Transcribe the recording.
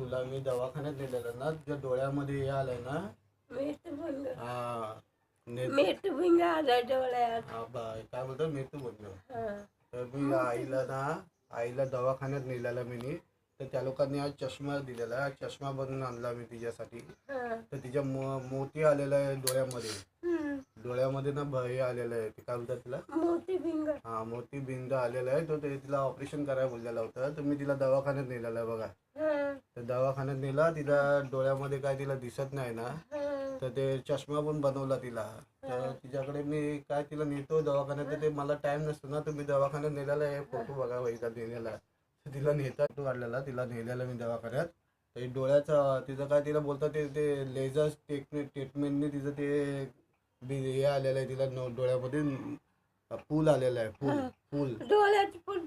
तुला मी दवाखान्यात नेलेलं ना, तुझ्या डोळ्यामध्ये हे आलंय ना. मेटभंग हा मेटभंग आला डोळ्यात. हा काय बोलतो मेतू बोललो. हा. तर मी आईला दवाखान्यात नेलेला मी. तर त्या लोकांनी आज चष्मा दिलेला, चष्मा बनवून आणला मी तिच्यासाठी. हा. तर तिच्या मोती आलेला आहे डोळ्यामध्ये. डोळ्यामध्ये ना हे आलेलं आहे, ते काय बोलतात तिला, मोतीबिंग. हा मोतीबिंद आलेला आहे. तो ते तिला ऑपरेशन करायला बोललेला होता. तर मी तिला दवाखान्यात नेलेला आहे बघा. तर दवाखान्यात नेला, तिला डोळ्यामध्ये काय तिला दिसत नाही ना, तर ते चष्मा पण बनवला तिला. तर तिच्याकडे मी काय तिला नेतो दवाखान्यात, तर ते मला टाइम नसतो ना, तर मी दवाखान्यात नेलेला आहे. फोटो बघा वैसा नेलेला. तर तिला नेता फोटो काढलेला, तिला नेलेला मी दवाखान्यात. तर डोळ्याचा तिचं काय तिला बोलतात ते लेझर ट्रीटमेंटने तिचं ते हे आलेलं आहे तिला डोळ्यामध्ये पूल आलेला आहे. पूल डोळ्यात पण